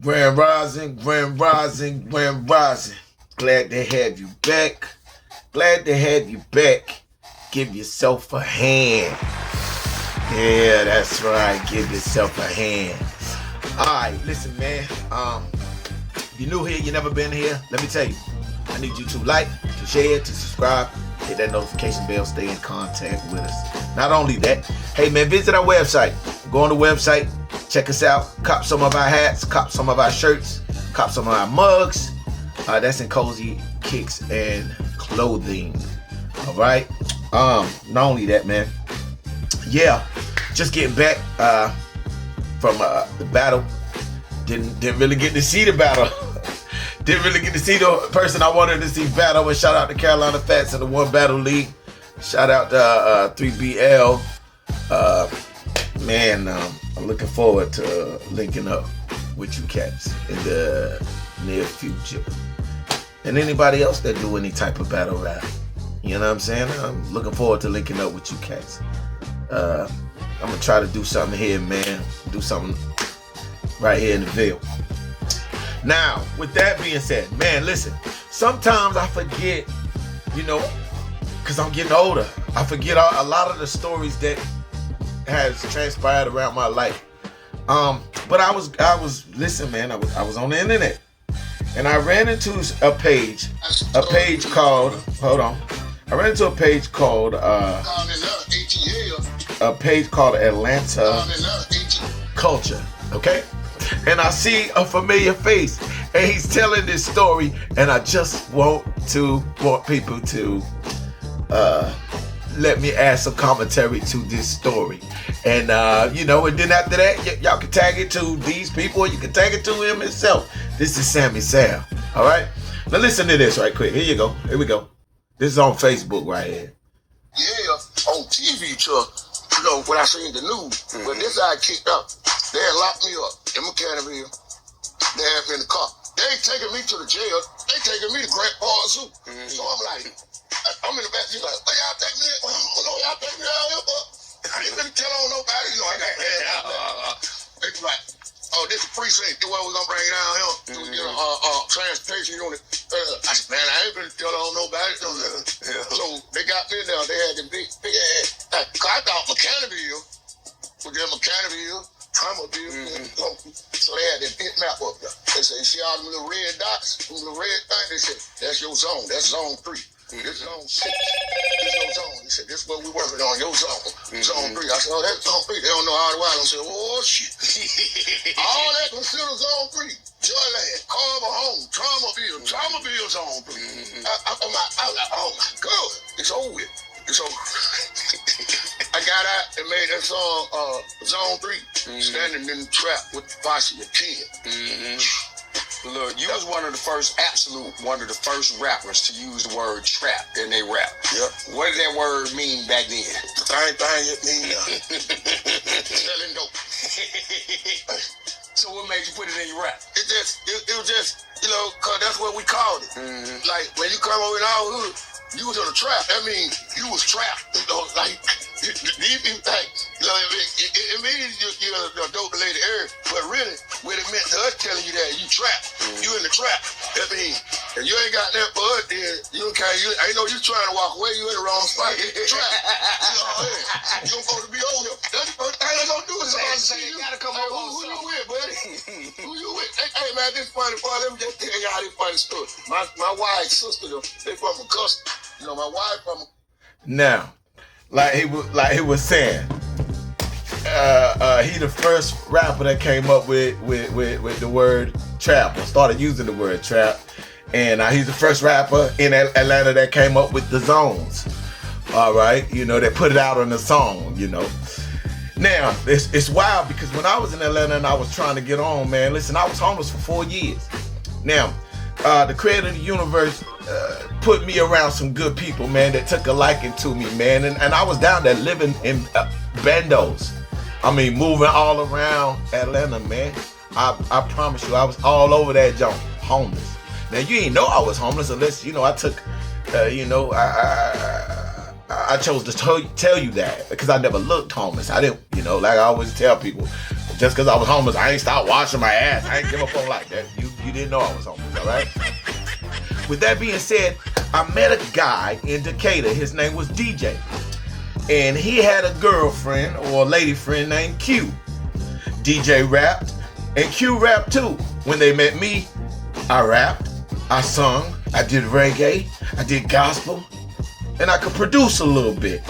Grand Rising, Grand Rising, Grand Rising. Glad to have you back. Glad to have you back. Give yourself a hand. Yeah, that's right. Give yourself a hand. Alright, listen, man. If you're new here, you never been here, let me tell you. I need you to like, to share, to subscribe, hit that notification bell, stay in contact with us. Not only that, hey man, visit our website. Go on the website, check us out, cop some of our hats, cop some of our shirts, cop some of our mugs. That's NKOSI Kicks and Clothing. Alright? Not only that, man. Yeah, just getting back from the battle. Didn't really get to see the battle. Didn't really get to see the person I wanted to see battle. And shout out to Carolina Fats and the One Battle League. Shout out to 3BL. Man, I'm looking forward to linking up with you cats in the near future. And anybody else that do any type of battle rap. You know what I'm saying? I'm looking forward to linking up with you cats. I'm going to try to do something here, man. Do something right here in the Ville. Now, with that being said, man, listen. Sometimes I forget, you know, because I'm getting older. I forget a lot of the stories that has transpired around my life. But I was listen, man. I was on the internet, and I ran into a page called. Hold on. I ran into a page called Atlanta Culture. Okay, and I see a familiar face, and he's telling this story, and I just want people to let me add some commentary to this story. And you know, and then after that, y'all can tag it to these people, or you can tag it to him himself. This is Sammy Sam. All right, now listen to this right quick. Here you go. Here we go. This is on Facebook right here. Yeah, on TV, Chuck. You know, when I seen the news, when this guy kicked out, they had locked me up in Mechanicsville. They had me in the car. They ain't taking me to the jail. They taking me to Grand Park Zoo. So I'm like, I'm in the back. He's like, "Well, y'all take me there? Y'all take me down here, but I ain't gonna tell on nobody. You know, I got head out." They be like, "Oh, this is precinct. The way we're gonna bring it down here to get a transportation unit." I said, "Man, I ain't gonna tell on nobody." So they got me there. They had the big ass. I thought Mechanicsville was there, Mechanicsville, Trummerville. So they had that big map up there. They said, "You see all them little red dots, them little red things?" They said, "That's your zone. That's zone 3. This zone 6. This your zone." He said, "This is what we working on, your zone. Zone 3. I said, "Oh, that's zone 3. They don't know how to write." I said, "Oh, shit." All that considered zone 3. Joyland, Carver Home, Trummerville zone 3. I was like, "Oh my God, it's over with. It's over." I got out and made that song, Zone 3, standing in the trap with the posse of 10. Look, you was one of the first rappers to use the word trap in their rap. Yep. What did that word mean back then? The same thing it means selling dope. So what made you put it in your rap? It was just, you know, cause that's what we called it. Like when you come over in our hood, you was in a trap. That means you was trapped. You know, like these people think, you know, it means you're a dope lady area, but really, what it meant to us telling you that you trapped. You in the trap. That means if you ain't got that for us, then I know you trying to walk away. You in the wrong spot. You in the trap. You know what I'm saying? You don't supposed to be over here. That's the first thing they gonna do is say you gotta come over. Who you with, buddy? Who you with? Hey man, this funny part. Let me just tell y'all this funny story. My wife's sister, they from Augusta. You know, my wife from. Now, like he was saying, he the first rapper that came up with the word trap, or started using the word trap, and he's the first rapper in Atlanta that came up with the zones. All right, you know, that put it out on the song. You know, now it's wild because when I was in Atlanta and I was trying to get on, man, listen, I was homeless for 4 years. Now, the creator of the universe put me around some good people, man, that took a liking to me, man. And I was down there living in bandos. I mean, moving all around Atlanta, man. I promise you, I was all over that junk, homeless. Now, you ain't know I was homeless unless, you know, I took, you know, I chose to tell you that because I never looked homeless. I didn't, you know, like I always tell people, just because I was homeless, I ain't stopped washing my ass. I ain't give up on like that. You didn't know I was homeless, all right? With that being said, I met a guy in Decatur. His name was DJ. And he had a girlfriend or a lady friend named Q. DJ rapped and Q rapped too. When they met me, I rapped, I sung, I did reggae, I did gospel, and I could produce a little bit.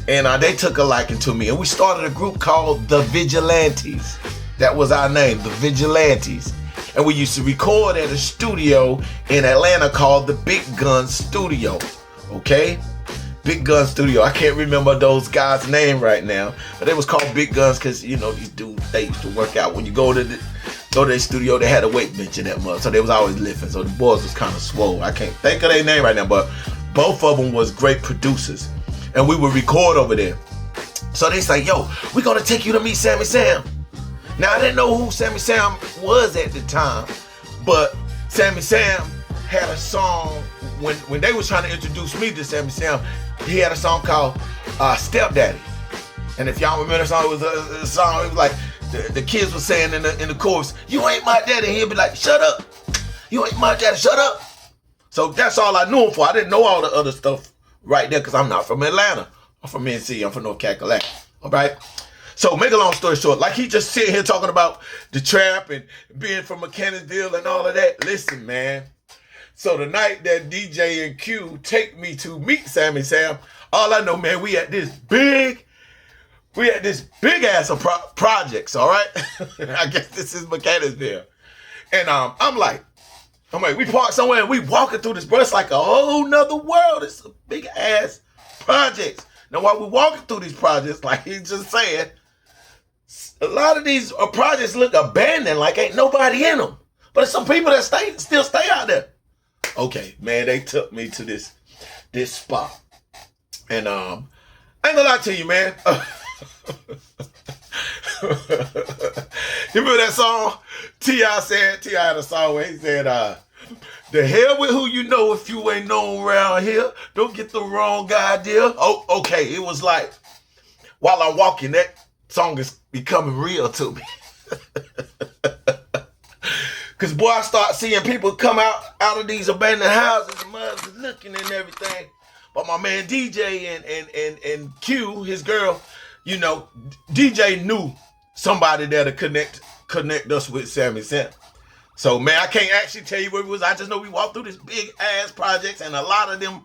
And they took a liking to me. And we started a group called The Vigilantes. That was our name, The Vigilantes. And we used to record at a studio in Atlanta called the Big Gun Studio. Okay? Big Gun Studio. I can't remember those guys' name right now. But it was called Big Guns because, you know, these dudes, they used to work out. When you go to their studio, they had a weight bench in that mug. So they was always lifting. So the boys was kind of swole. I can't think of their name right now. But both of them was great producers. And we would record over there. So they say, yo, we're going to take you to meet Sammy Sam. Now, I didn't know who Sammy Sam was at the time, but Sammy Sam had a song, when they was trying to introduce me to Sammy Sam, he had a song called Stepdaddy. And if y'all remember the song, it was a song, it was like, the kids were saying in the chorus, you ain't my daddy, and he'd be like, shut up. You ain't my daddy, shut up. So that's all I knew him for. I didn't know all the other stuff right there, because I'm not from Atlanta. I'm from NC, I'm from North Carolina, all right? So make a long story short, like he just sitting here talking about the trap and being from Mechanicsville and all of that. Listen, man. So the night that DJ and Q take me to meet Sammy Sam, all I know, man, we had this big ass of projects, all right? I guess this is Mechanicsville. And I'm like, we parked somewhere and we walking through this, bro. It's like a whole nother world. It's a big ass projects. Now, while we're walking through these projects, like he's just saying, a lot of these projects look abandoned, like ain't nobody in them. But there's some people that still stay out there. Okay, man, they took me to this spot. And I ain't gonna lie to you, man. You remember that song? T.I. had a song where he said, the hell with who you know if you ain't known around here. Don't get the wrong idea. Oh, okay, it was like, while I'm walking, that song is becoming real to me. Cause boy, I start seeing people come out of these abandoned houses and mothers looking and everything. But my man DJ and Q, his girl, you know, DJ knew somebody there to connect us with Sammy Sam. So man, I can't actually tell you where it was. I just know we walked through this big ass projects and a lot of them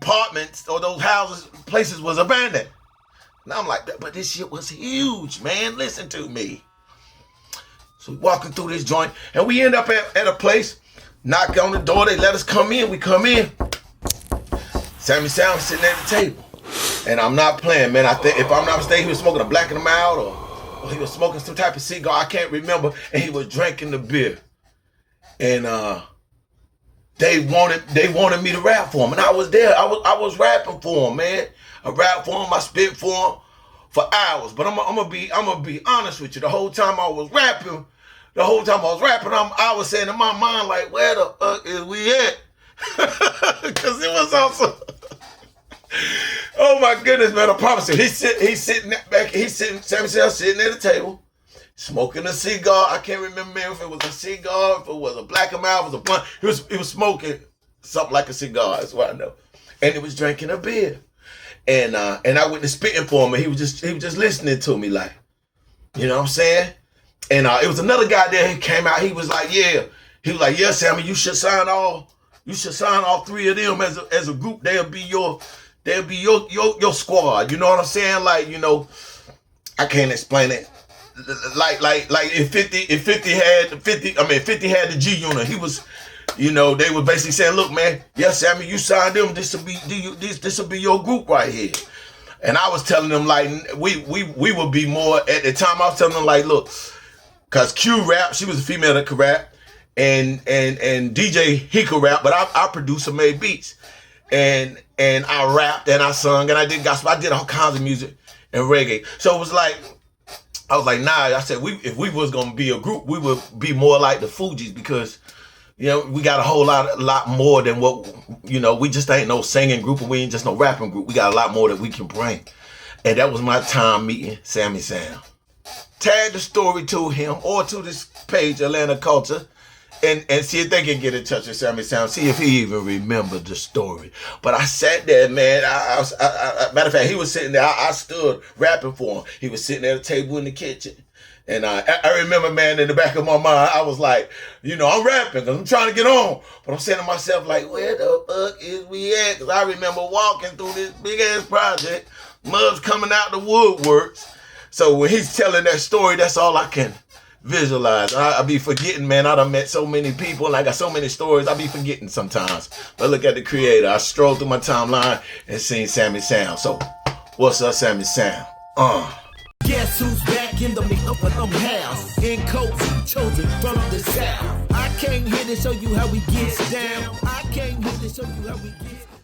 apartments or those houses, places was abandoned. Now I'm like, but this shit was huge, man. Listen to me. So we walking through this joint and we end up at a place, knock on the door, they let us come in, we come in. Sammy Sam sitting at the table. And I'm not playing, man. I think, if I'm not mistaken, he was smoking a Black and Mild or he was smoking some type of cigar, I can't remember, and he was drinking the beer. And they wanted me to rap for him, and I was there. I was rapping for him, man. I rapped for him, I spit for him for hours. But I'm gonna be honest with you. The whole time I was rapping, I was saying in my mind, like, where the fuck is we at? Because it was also, oh my goodness, man, I promise you. Sammy Sam sitting at the table, smoking a cigar. I can't remember if it was a cigar, if it was a Black and Mild, if it was a blunt. He was smoking something like a cigar, that's what I know. And he was drinking a beer. And I went to spitting for him, and he was just listening to me, like, you know what I'm saying? And it was another guy there. He came out. He was like, yeah, Sammy, you should sign all three of them as a group. They'll be your squad. You know what I'm saying? Like, you know, I can't explain it. Like if 50 had the G unit, he was, you know, they were basically saying, look, man, yes, Sammy, you signed them. This will be your group right here. And I was telling them, like, we would be more at the time. I was telling them, like, look, cause Q rap, she was a female that could rap, and DJ, he could rap, but I produced and made beats, and I rapped and I sung and I did gospel. I did all kinds of music and reggae. So it was like, I was like, nah. I said, if we was gonna be a group, we would be more like the Fugees, because You know, we got a whole lot more than what, you know, we just ain't no singing group and we ain't just no rapping group. We got a lot more that we can bring. And that was my time meeting Sammy Sam. Tag the story to him or to this page, Atlanta Culture, and see if they can get in touch with Sammy Sam, see if he even remembered the story. But I sat there, man. Matter of fact, he was sitting there. I stood rapping for him. He was sitting at a table in the kitchen. And I remember, man, in the back of my mind, I was like, you know, I'm rapping because I'm trying to get on. But I'm saying to myself, like, where the fuck is we at? Because I remember walking through this big-ass project, mud's coming out the woodworks. So when he's telling that story, that's all I can visualize. I be forgetting, man. I done met so many people and I got so many stories. I be forgetting sometimes. But look at the creator. I strolled through my timeline and seen Sammy Sam. So what's up, Sammy Sam? Guess who's back in the house? NKOSI, chosen from the south. I came here to show you how we get down. I came here to show you how we get down.